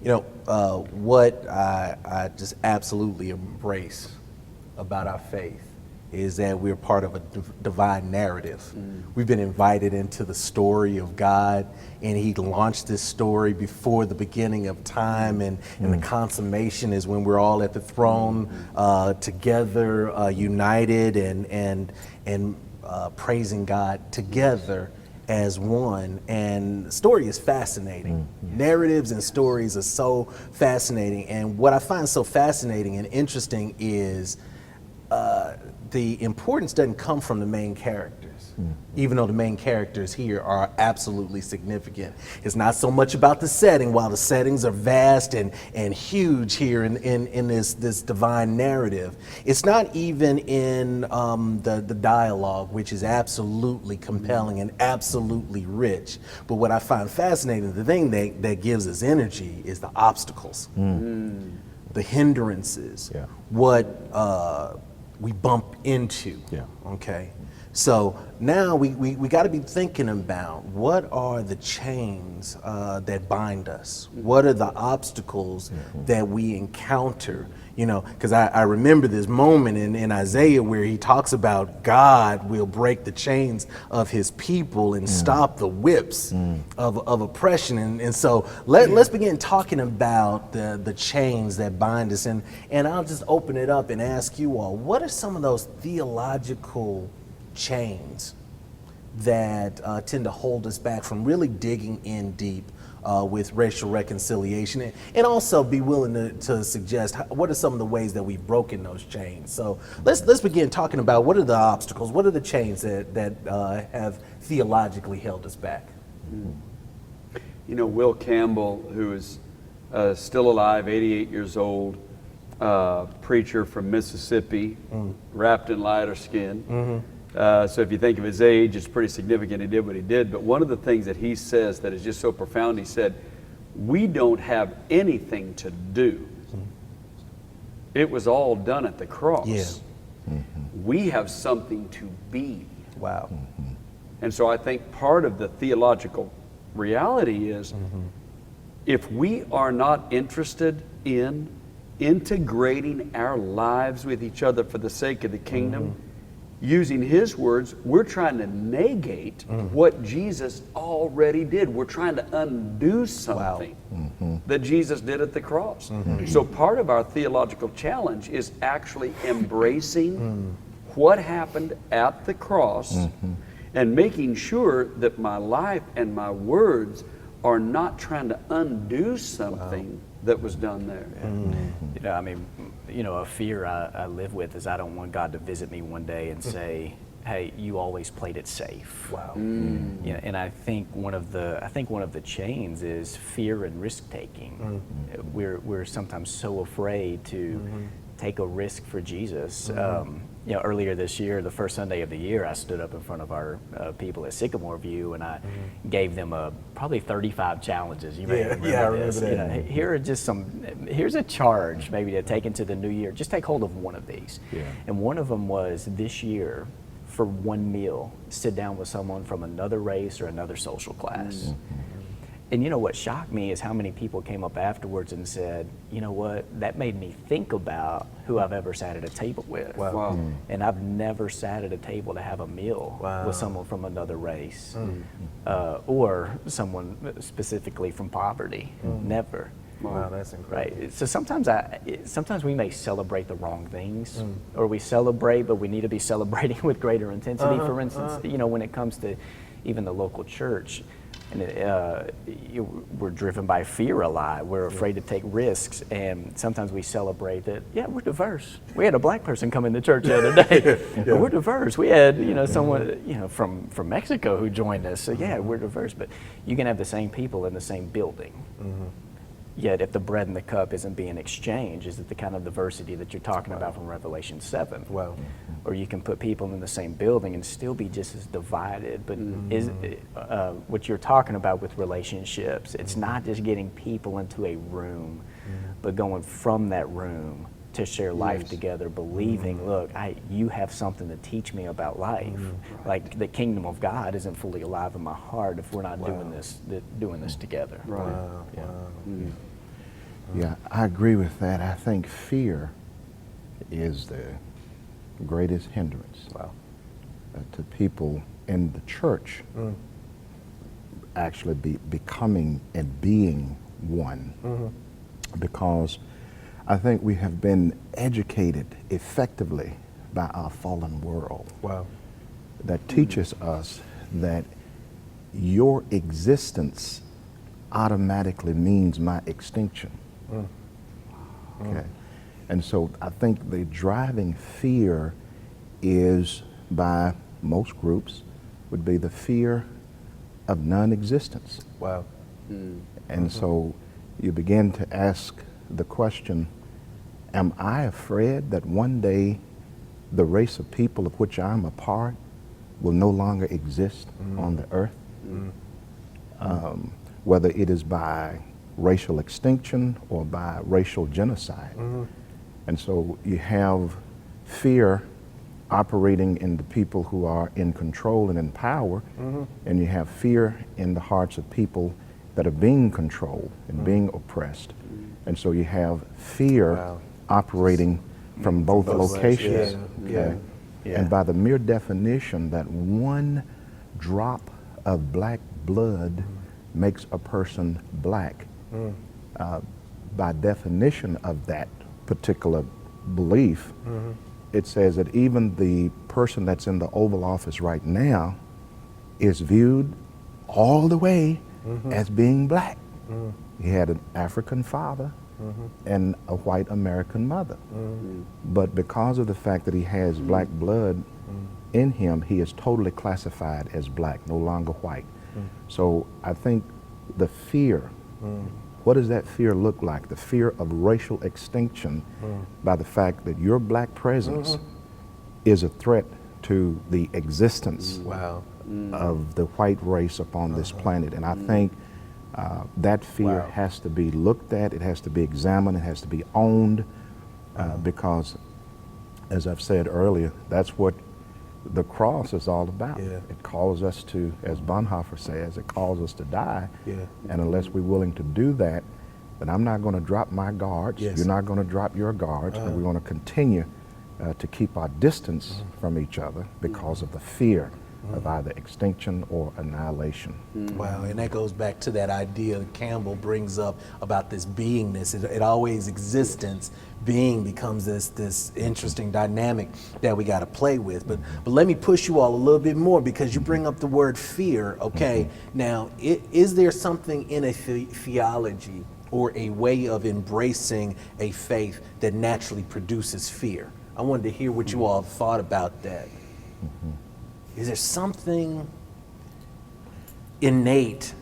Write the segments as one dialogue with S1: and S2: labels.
S1: What I just absolutely embrace about our faith is that we're part of a divine narrative. We've been invited into the story of God, and He launched this story before the beginning of time, and the consummation is when we're all at the throne together, united and praising God together as one. And the story is fascinating. Narratives and stories are so fascinating, and what I find so fascinating and interesting is the importance doesn't come from the main characters, even though the main characters here are absolutely significant. It's not so much about the setting, while the settings are vast and huge here in this divine narrative. It's not even in the dialogue, which is absolutely compelling and absolutely rich. But what I find fascinating, the thing that gives us energy, is the obstacles, the hindrances, what we bump into. Okay, so now we got to be thinking about, what are the chains that bind us? What are the obstacles that we encounter? Because I remember this moment in Isaiah where he talks about God will break the chains of His people and stop the whips of oppression. And so let's begin talking about the chains that bind us. And I'll just open it up and ask you all, what are some of those theological chains that tend to hold us back from really digging in deep with racial reconciliation, and also be willing to suggest what are some of the ways that we've broken those chains? So let's begin talking about, what are the obstacles, what are the chains that have theologically held us back?
S2: Will Campbell, who is still alive, 88 years old, preacher from Mississippi, wrapped in lighter skin. So if you think of his age, it's pretty significant he did what he did. But one of the things that he says that is just so profound, he said, we don't have anything to do. It was all done at the cross. We have something to be.
S1: Wow.
S2: And so I think part of the theological reality is, if we are not interested in integrating our lives with each other for the sake of the kingdom, using his words, we're trying to negate what Jesus already did. We're trying to undo something that Jesus did at the cross. So part of our theological challenge is actually embracing what happened at the cross and making sure that my life and my words are not trying to undo something that was done there.
S3: A fear I live with is, I don't want God to visit me one day and say, hey, you always played it safe. And I think one of the chains is fear and risk taking. We're sometimes so afraid to take a risk for Jesus. Earlier this year, the first Sunday of the year, I stood up in front of our people at Sycamore View, and I gave them probably 35 challenges. You may remember this.
S1: I remember that.
S3: Here's a charge maybe to take into the new year. Just take hold of one of these. And one of them was, this year, for one meal, sit down with someone from another race or another social class. And what shocked me is how many people came up afterwards and said, you know what, that made me think about who I've ever sat at a table with. And I've never sat at a table to have a meal with someone from another race or someone specifically from poverty. Never.
S1: Wow, that's incredible.
S3: Right. So sometimes we may celebrate the wrong things, or we celebrate, but we need to be celebrating with greater intensity. For instance, when it comes to even the local church, and we're driven by fear a lot. We're afraid to take risks, and sometimes we celebrate that. Yeah, we're diverse. We had a black person come in the church the other day. We're diverse. We had someone from Mexico who joined us. So yeah, we're diverse. But you can have the same people in the same building. Yet if the bread and the cup isn't being exchanged, is it the kind of diversity that you're talking about from Revelation 7? Or you can put people in the same building and still be just as divided. But is what you're talking about with relationships, it's not just getting people into a room, but going from that room to share life together, believing, look, you have something to teach me about life. Like the kingdom of God isn't fully alive in my heart if we're not doing this together.
S4: Yeah, I agree with that. I think fear is the greatest hindrance to people in the church actually becoming and being one. Because I think we have been educated effectively by our fallen world.
S1: Wow.
S4: That teaches us that your existence automatically means my extinction. Okay. And so I think the driving fear is, by most groups, would be the fear of non-existence.
S1: Wow.
S4: And so you begin to ask the question, am I afraid that one day the race of people of which I'm a part will no longer exist on the earth? Whether it is by racial extinction or by racial genocide. And so you have fear operating in the people who are in control and in power, and you have fear in the hearts of people that are being controlled and being oppressed. And so you have fear operating from both locations. And by the mere definition that one drop of black blood makes a person black, by definition of that particular belief, it says that even the person that's in the Oval Office right now is viewed all the way as being black. He had an African father and a white American mother. But because of the fact that he has black blood in him, he is totally classified as black, no longer white. So I think the fear, what does that fear look like? The fear of racial extinction by the fact that your black presence is a threat to the existence of the white race upon this planet. And I think that fear has to be looked at, it has to be examined, it has to be owned, because, as I've said earlier, that's what the cross is all about. It calls us to, as Bonhoeffer says, it calls us to die. And unless we're willing to do that, then I'm not going to drop my guards, you're not going to drop your guards, and we're going to continue to keep our distance from each other because of the fear of either extinction or annihilation.
S1: Wow, and that goes back to that idea that Campbell brings up about this beingness. It always existence, being becomes this interesting dynamic that we got to play with. But let me push you all a little bit more, because you bring up the word fear. Okay, now is there something in a theology or a way of embracing a faith that naturally produces fear? I wanted to hear what you all thought about that. Is there something innate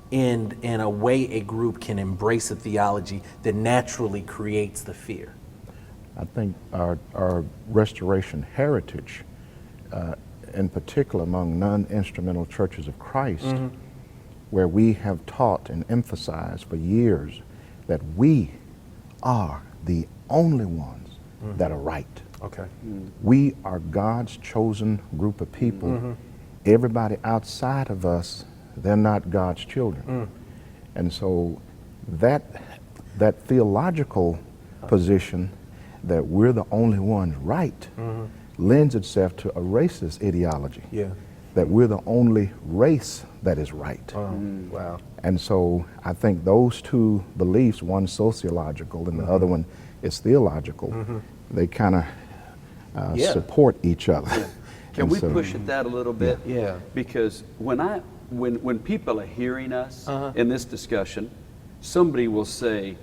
S1: in a way a group can embrace a theology that naturally creates the fear?
S4: I think our restoration heritage, in particular among non-instrumental churches of Christ, where we have taught and emphasized for years that we are the only ones that are right.
S1: Okay.
S4: We are God's chosen group of people. Everybody outside of us, they're not God's children. And so that theological position that we're the only ones right lends itself to a racist ideology. That we're the only race that is right.
S1: Wow.
S4: And so I think those two beliefs, one sociological and the other one is theological, they kind of support each other.
S2: Can we push at that a little bit?
S1: Yeah.
S2: Because when people are hearing us in this discussion, somebody will say,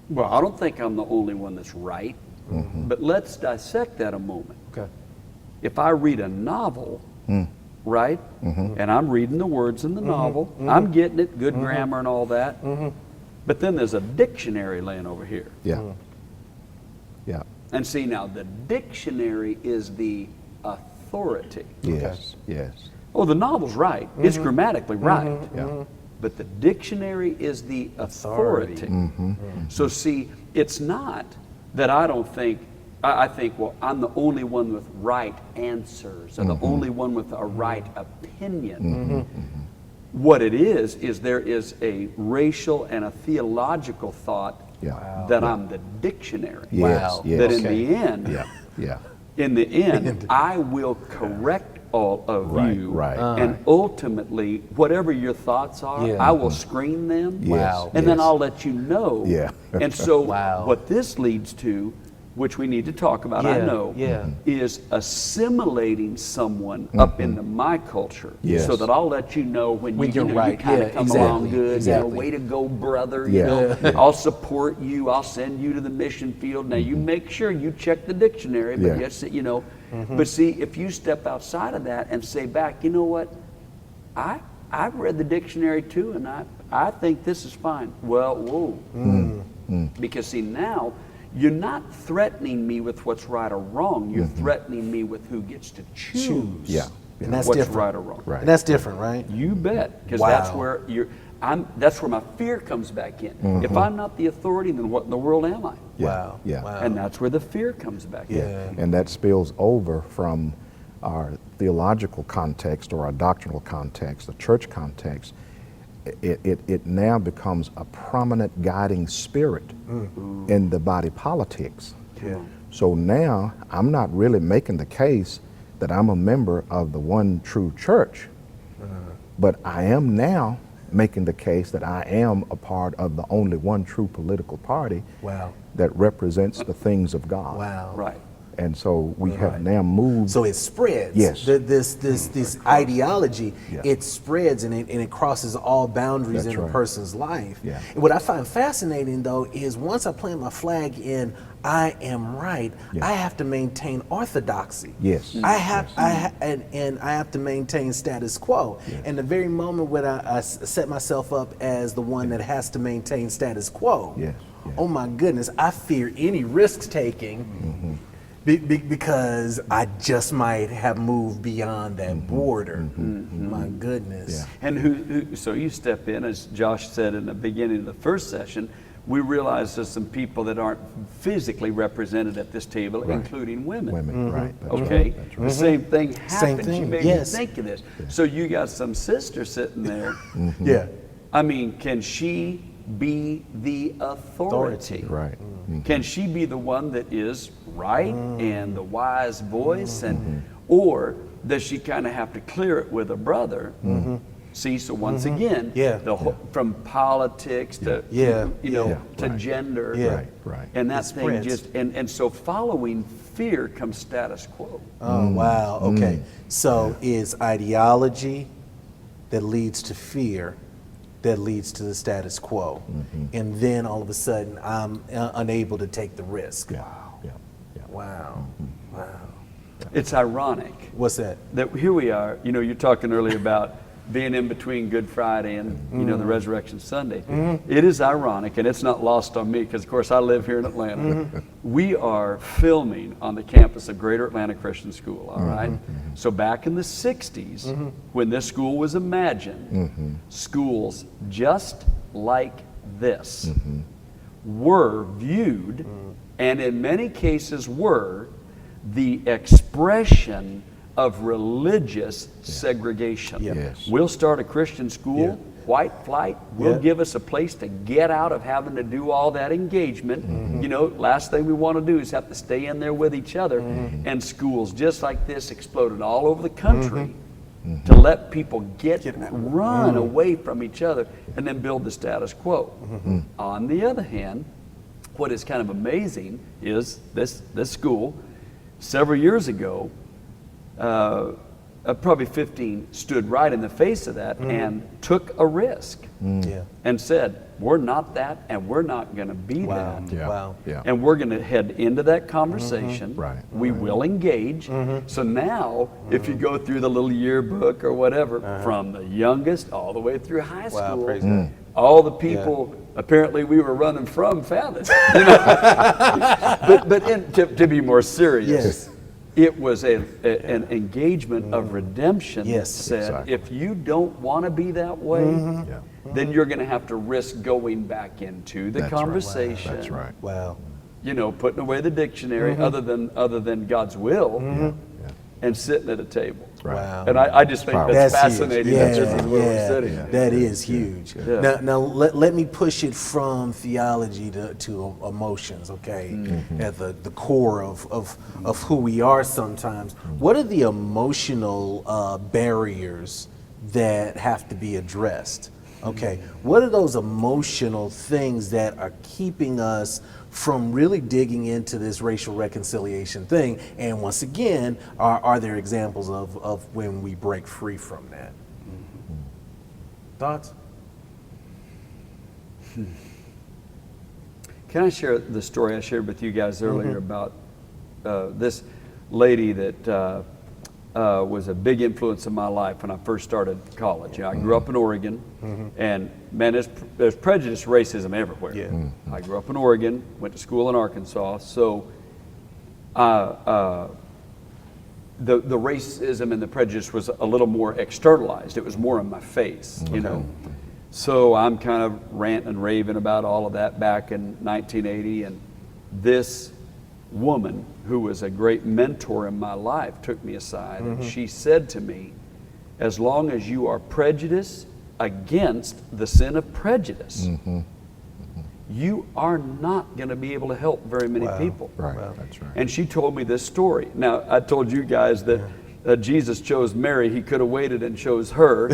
S2: well, I don't think I'm the only one that's right. But let's dissect that a moment.
S1: Okay.
S2: If I read a novel, right, and I'm reading the words in the novel, I'm getting it, good grammar and all that, but then there's a dictionary laying over here.
S4: Yeah.
S2: And see, now the dictionary is the authority.
S4: Yes. Yes.
S2: Oh, the novel's right. It's grammatically right. But the dictionary is the authority. So see, it's not that I don't think, I think, well, I'm the only one with right answers or the only one with a right opinion. What it is there is a racial and a theological thought
S4: Yeah.
S2: that I'm the dictionary.
S4: Yes,
S1: Wow.
S4: yes.
S2: That in
S1: Okay.
S2: the end,
S4: Yeah.
S2: in the end, I will correct all of
S4: Right,
S2: you.
S4: right.
S2: And ultimately, whatever your thoughts are,
S1: Yeah.
S2: I will screen them.
S4: Yes,
S1: Wow.
S2: And then
S4: yes.
S2: I'll let you know.
S4: Yeah.
S2: And so
S1: Wow.
S2: what this leads to, which we need to talk about, I
S1: Yeah,
S2: know,
S1: yeah.
S2: is assimilating someone up into my culture.
S4: Yes.
S2: So that I'll let you know when
S1: When
S2: you
S1: you're
S2: you
S1: right.
S2: kind of
S1: Yeah,
S2: come
S1: exactly,
S2: along good.
S1: exactly.
S2: You know, way to go, brother.
S4: Yeah.
S2: You know,
S4: Yeah.
S2: I'll support you. I'll send you to the mission field. Now you make sure you check the dictionary, but
S4: Yeah.
S2: yes, you know. But see, if you step outside of that and say back, you know what, I've read the dictionary too, and I think this is fine. Well, whoa. Because see, now you're not threatening me with what's right or wrong. You're threatening me with who gets to choose
S4: Yeah.
S1: And that's
S2: what's
S1: different.
S2: right or wrong.
S4: Right.
S1: And that's different, right?
S2: You bet, because
S1: Wow.
S2: that's where that's where my fear comes back in. If I'm not the authority, then what in the world am I?
S4: Yeah.
S1: Wow.
S4: Yeah.
S1: Wow.
S2: And that's where the fear comes back in.
S1: Yeah.
S4: And that spills over from our theological context or our doctrinal context, the church context. It now becomes a prominent guiding spirit in the body politics.
S1: Yeah.
S4: So now I'm not really making the case that I'm a member of the one true church, but I am now making the case that I am a part of the only one true political party
S1: Wow.
S4: that represents the things of God.
S1: Wow.
S2: Right.
S4: And so we have now moved.
S1: So it spreads.
S4: Yes.
S1: This ideology,
S4: Yeah.
S1: it spreads and it crosses all boundaries
S4: That's
S1: in a
S4: right.
S1: person's life.
S4: Yeah.
S1: And what I find fascinating though is once I plant my flag in I am right,
S4: Yeah.
S1: I have to maintain orthodoxy.
S4: Yes.
S1: I have and I have to maintain status quo. And the very moment when I set myself up as the one that has to maintain status quo,
S4: Yes. Yeah.
S1: oh my goodness, I fear any risk taking. Because I just might have moved beyond that border. My goodness.
S4: Yeah.
S2: And so you step in, as Josh said in the beginning of the first session, we realize there's some people that aren't physically represented at this table, including women.
S4: Women, right. That's
S2: Okay,
S4: right. That's right.
S2: the same thing happens.
S1: Same thing,
S2: You made
S1: yes.
S2: me think of this. So you got some sister sitting there.
S1: Yeah.
S2: I mean, can she be the authority?
S4: Right.
S2: Can she be the one that is right and the wise voice, and or does she kind of have to clear it with a brother? See, so once again,
S1: Yeah.
S2: from politics to
S1: Yeah.
S2: to
S4: Right.
S2: gender,
S1: Yeah.
S4: Right. Right.
S2: and that
S1: It
S2: thing
S1: spreads.
S2: just and so following fear comes status quo.
S1: Oh, wow. Okay. So it's ideology that leads to fear that leads to the status quo. And then all of a sudden, I'm unable to take the risk.
S4: Yeah. Yeah. Yeah.
S1: Wow. Wow.
S2: It's ironic
S1: What's that?
S2: that here we are. You know, you're talking earlier about being in between Good Friday and the Resurrection Sunday. It is ironic, and it's not lost on me because, of course, I live here in Atlanta. We are filming on the campus of Greater Atlanta Christian School. All right. So back in the '60s, when this school was imagined, schools just like this were viewed, and in many cases were the expression of religious segregation.
S1: Yeah.
S4: Yes.
S2: We'll start a Christian school, white flight, will
S1: Yeah.
S2: give us a place to get out of having to do all that engagement. You know, last thing we want to do is have to stay in there with each other. And schools just like this exploded all over the country to let people run away from each other and then build the status quo. On the other hand, what is kind of amazing is this school, several years ago, probably 15, stood right in the face of that and took a risk
S1: Yeah.
S2: and said, we're not that and we're not going to be
S1: Wow.
S2: that.
S4: Yeah.
S1: Wow.
S4: Yeah.
S2: And we're going to head into that conversation.
S4: Right.
S2: We will engage. So now, if you go through the little yearbook or whatever, from the youngest all the way through high
S1: Wow,
S2: school,
S1: praise God.
S2: all the people apparently we were running from found it. You know? but to be more serious,
S1: Yes.
S2: it was an engagement of redemption that
S1: Yes.
S2: said,
S4: Exactly.
S2: if you don't want to be that way,
S4: Yeah.
S2: then you're going to have to risk going back into the
S4: That's right.
S2: conversation.
S4: That's right.
S1: Wow.
S2: You know, putting away the dictionary other than God's will, and sitting at a table.
S1: Wow.
S2: And I just think that's fascinating
S1: huge.
S2: that this is where we're sitting.
S1: That is huge.
S2: Yeah.
S1: Now let me push it from theology to emotions, okay? At the core of who we are sometimes. What are the emotional barriers that have to be addressed? Okay, what are those emotional things that are keeping us from really digging into this racial reconciliation thing? And once again, are there examples of when we break free from that? Thoughts?
S2: Can I share the story I shared with you guys earlier about this lady that was a big influence in my life when I first started college? You know, I grew up in Oregon, and man, there's prejudice, racism everywhere.
S1: Yeah.
S2: I grew up in Oregon, went to school in Arkansas, so the racism and the prejudice was a little more externalized. It was more in my face, you know. So I'm kind of ranting and raving about all of that back in 1980, and this woman who was a great mentor in my life took me aside and she said to me, as long as you are prejudiced against the sin of prejudice, you are not going to be able to help very many people.
S4: Right, that's right.
S2: And she told me this story. Now, I told you guys that Jesus chose Mary. He could have waited and chose her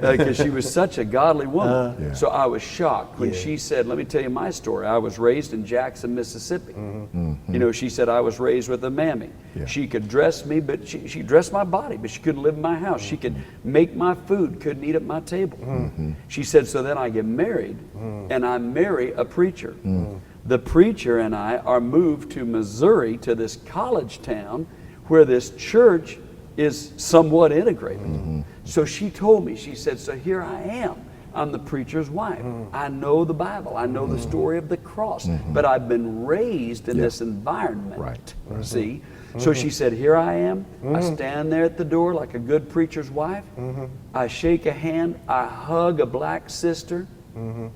S2: because she was such a godly woman. So I was shocked when she said, let me tell you my story. I was raised in Jackson, Mississippi. You know, she said I was raised with a mammy. She could dress me, but she dressed my body, but she couldn't live in my house. She could make my food, couldn't eat at my table. She said, so then I get married and I marry a preacher. The preacher and I are moved to Missouri, to this college town where this church is somewhat integrated. So she told me, she said, so here I am. I'm the preacher's wife. I know the Bible. I know the story of the cross. But I've been raised in this environment.
S4: Right.
S2: See? So she said, here I am. I stand there at the door like a good preacher's wife. I shake a hand. I hug a black sister. And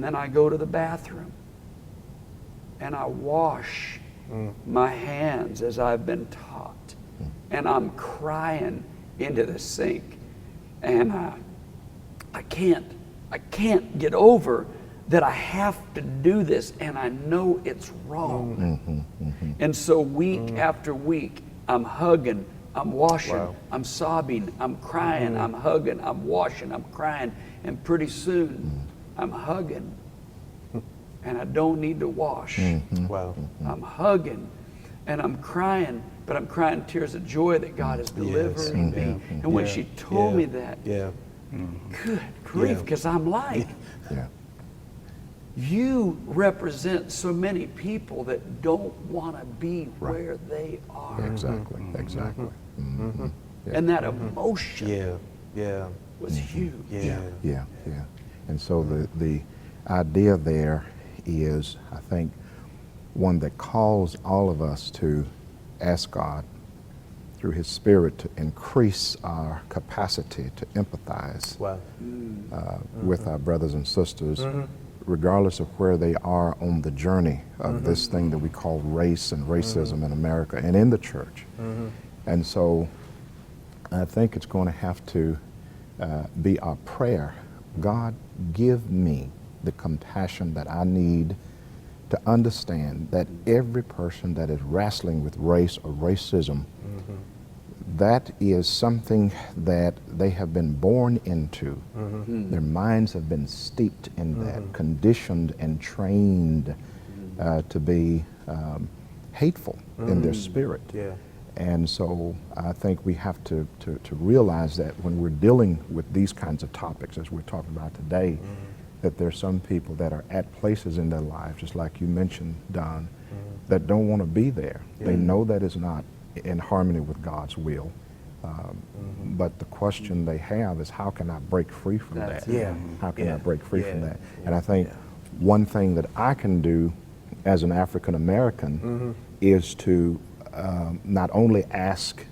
S2: then I go to the bathroom. And I wash my hands as I've been taught. And I'm crying into the sink, and I can't get over that I have to do this, and I know it's wrong. And so week after week, I'm hugging, I'm washing, I'm sobbing, I'm crying, I'm hugging, I'm washing, I'm crying, and pretty soon I'm hugging, and I don't need to wash. I'm hugging, and I'm crying. But I'm crying tears of joy that God is delivering me. And when she told me that, good grief, because I'm like, you represent so many people that don't want to be where they are.
S4: Exactly.
S2: And that emotion was huge.
S4: Yeah. And so the idea there is, I think, one that calls all of us to ask God through His Spirit to increase our capacity to empathize with our brothers and sisters, regardless of where they are on the journey of this thing that we call race and racism in America and in the church. And so I think it's going to have to be our prayer. God, give me the compassion that I need to understand that every person that is wrestling with race or racism, that is something that they have been born into. Their minds have been steeped in that, conditioned and trained to be hateful in their spirit. And so I think we have to realize that when we're dealing with these kinds of topics, as we're talking about today, that there's some people that are at places in their lives, just like you mentioned, Don, that don't want to be there. They know that it's not in harmony with God's will. But the question they have is, how can I break free from that? How can I break free from that? And I think one thing that I can do as an African American is to not only ask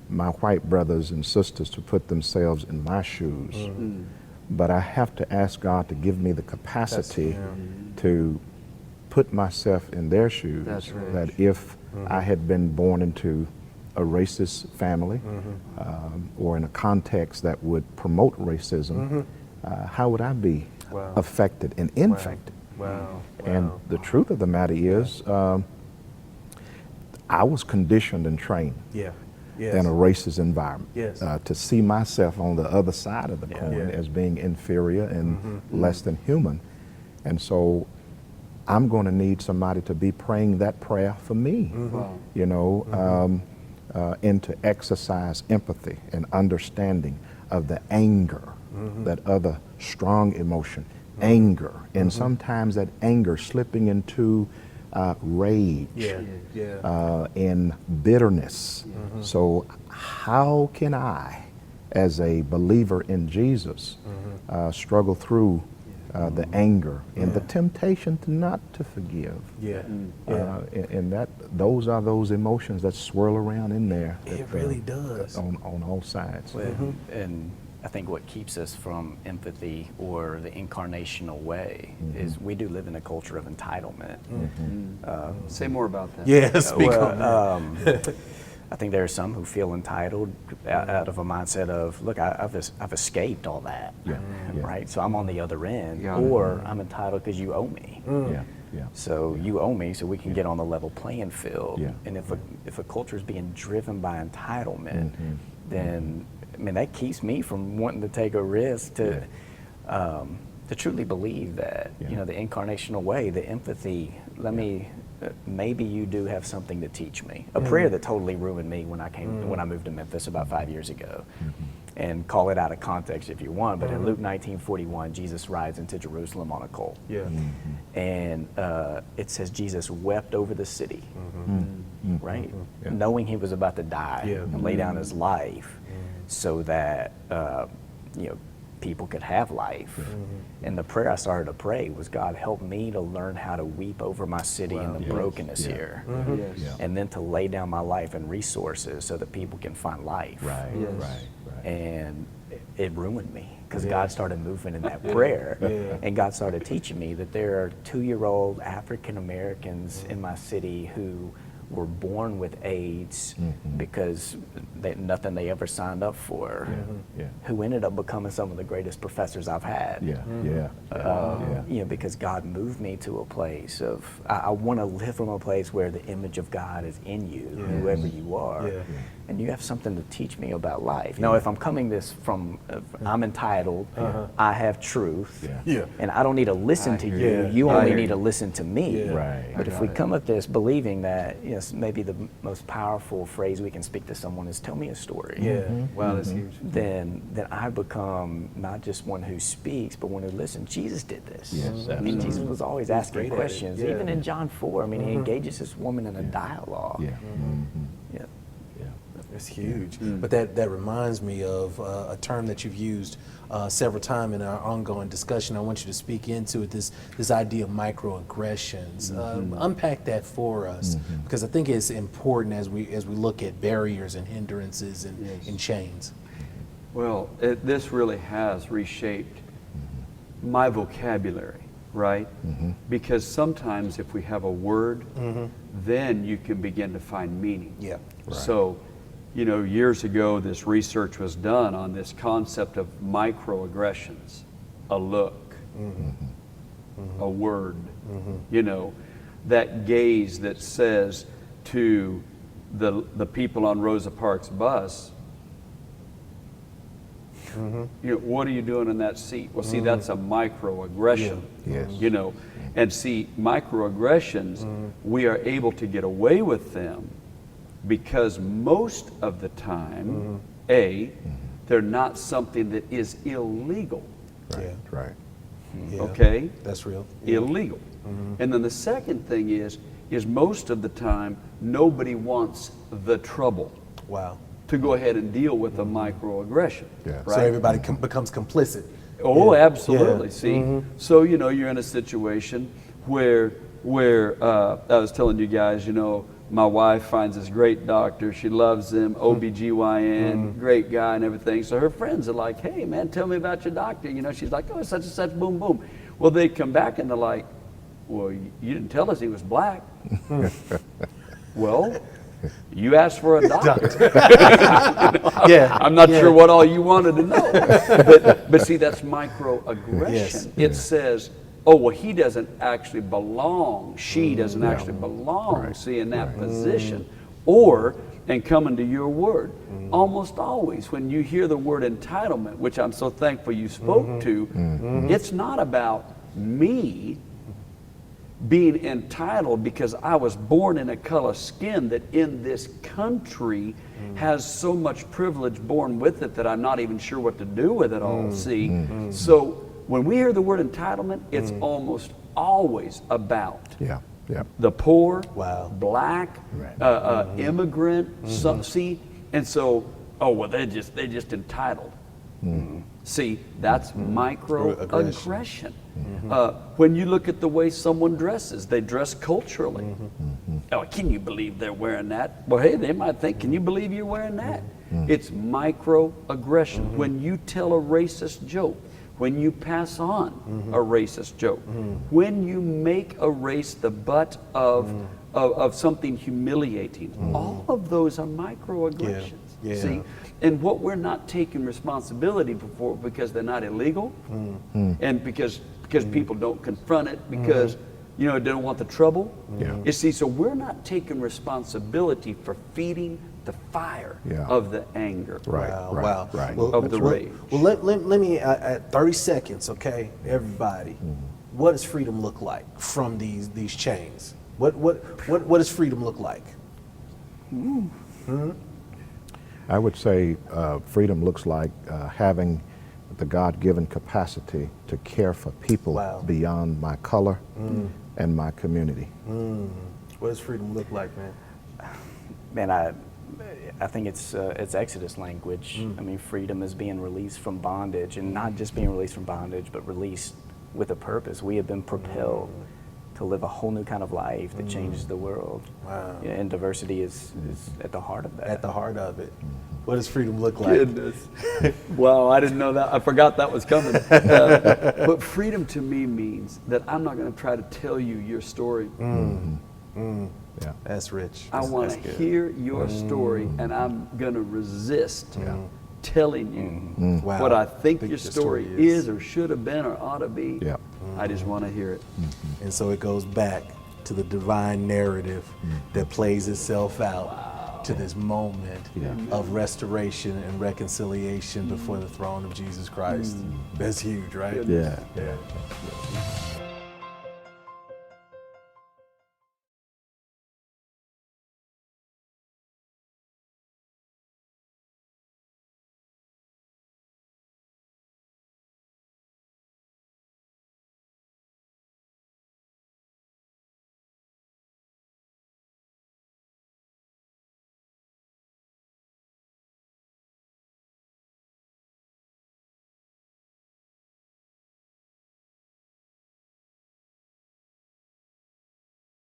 S4: my white brothers and sisters to put themselves in my shoes, but I have to ask God to give me the capacity to put myself in their shoes. That if I had been born into a racist family or in a context that would promote racism, how would I be
S1: Wow.
S4: affected and infected?
S1: Wow.
S4: And the truth of the matter is, I was conditioned and trained
S1: Yeah. Yes.
S4: in a racist environment
S1: Yes.
S4: to see myself on the other side of the coin
S1: Yeah.
S4: as being inferior and less than human. And so I'm going to need somebody to be praying that prayer for me, you know, and to exercise empathy and understanding of the anger, that other strong emotion, anger, and sometimes that anger slipping into rage and bitterness. So how can I, as a believer in Jesus, struggle through the anger and the temptation to not to forgive?
S1: Yeah.
S4: And that those are those emotions that swirl around in there.
S1: It really does.
S4: On all sides.
S3: And I think what keeps us from empathy or the incarnational way is we do live in a culture of entitlement.
S2: Say more about that.
S1: Yeah, speak on that.
S3: I think there are some who feel entitled out of a mindset of, look, I've escaped all that, right? So I'm on the other end, or I'm entitled because you owe me. So you owe me, so we can get on the level playing field. And if a culture is being driven by entitlement, then I mean that keeps me from wanting to take a risk to truly believe that you know the incarnational way, the empathy. Maybe you do have something to teach me. A prayer that totally ruined me when I moved to Memphis about 5 years ago. And call it out of context if you want, but in Luke 19:41, Jesus rides into Jerusalem on a colt. And it says Jesus wept over the city, right? Knowing he was about to die and lay down his life so that you know people could have life. And the prayer I started to pray was, God, help me to learn how to weep over my city and the brokenness here. And then to lay down my life and resources so that people can find life. And it ruined me because God started moving in that prayer. And God started teaching me that there are 2-year-old African Americans in my city who were born with AIDS because nothing they ever signed up for, who ended up becoming some of the greatest professors I've had. You know, because God moved me to a place of, I want to live from a place where the image of God is in you, whoever you are. And you have something to teach me about life. Now, if I'm coming this from, I'm entitled, I have truth, and I don't need to listen to you, you only need to listen to me. But if we come at this believing that, you know, maybe the most powerful phrase we can speak to someone is, tell me a story.
S2: Wow, that's huge.
S3: Then I become not just one who speaks, but one who listens. Jesus did this. I mean, Jesus was always asking questions. Even in John 4, I mean, he engages this woman in a dialogue.
S1: It's huge. But that reminds me of a term that you've used several times in our ongoing discussion. I want you to speak into it, this idea of microaggressions. Unpack that for us, because I think it's important as we look at barriers and hindrances and chains.
S2: Well, this really has reshaped my vocabulary, right? Because sometimes if we have a word, then you can begin to find meaning. So, you know, years ago, this research was done on this concept of microaggressions, a look, a word, you know, that gaze that says to the people on Rosa Parks' bus, you know, what are you doing in that seat? Well, see, that's a microaggression, you know, and see, microaggressions, we are able to get away with them because most of the time, they're not something that is illegal. Okay?
S1: That's real.
S2: Illegal. And then the second thing is most of the time, nobody wants the trouble. To go ahead and deal with a microaggression. Right?
S1: So everybody becomes complicit.
S2: Oh, absolutely. See, so you know, you're in a situation where I was telling you guys, you know, my wife finds this great doctor. She loves him, OBGYN, great guy and everything. So her friends are like, hey, man, tell me about your doctor. You know, she's like, oh, such and such, boom, boom. Well, they come back and they're like, well, you didn't tell us he was black. Well, You asked for a doctor.
S1: Yeah.
S2: I'm not sure what all you wanted to know. But see, that's microaggression.
S1: Yes.
S2: It says, oh, well, he doesn't actually belong. She doesn't actually belong, see, in that position. Or, and coming to your word, almost always when you hear the word entitlement, which I'm so thankful you spoke to, it's not about me being entitled because I was born in a color skin that in this country has so much privilege born with it that I'm not even sure what to do with it all, see? So when we hear the word entitlement, it's almost always about the poor, black, immigrant, see? And so, oh, well, they're just entitled. See, that's microaggression. When you look at the way someone dresses, they dress culturally. Oh, can you believe they're wearing that? Well, hey, they might think, can you believe you're wearing that? It's microaggression. When you tell a racist joke, when you pass on a racist joke, when you make a race the butt of something humiliating, all of those are microaggressions. See? And what we're not taking responsibility for because they're not illegal, and because people don't confront it, because they don't want the trouble. You see, so we're not taking responsibility for feeding the fire of the anger, of the rage.
S1: Well, let me, 30 seconds, okay, everybody. What does freedom look like from these chains? What does freedom look like?
S4: I would say freedom looks like having the God-given capacity to care for people beyond my color and my community.
S1: What does freedom look like, man?
S3: Man, I think it's Exodus language. I mean, freedom is being released from bondage, and not just being released from bondage, but released with a purpose. We have been propelled to live a whole new kind of life that changes the world. And diversity is at the heart of that.
S1: At the heart of it. What does freedom look like?
S2: Goodness. Wow, I didn't know that. I forgot that was coming. But freedom to me means that I'm not going to try to tell you your story.
S1: That's rich.
S2: I want to hear your story, and I'm going to resist telling you what I think your story is or should have been or ought to be. I just want to hear it.
S1: And so it goes back to the divine narrative that plays itself out to this moment of restoration and reconciliation before the throne of Jesus Christ. That's huge, right?
S4: Yeah.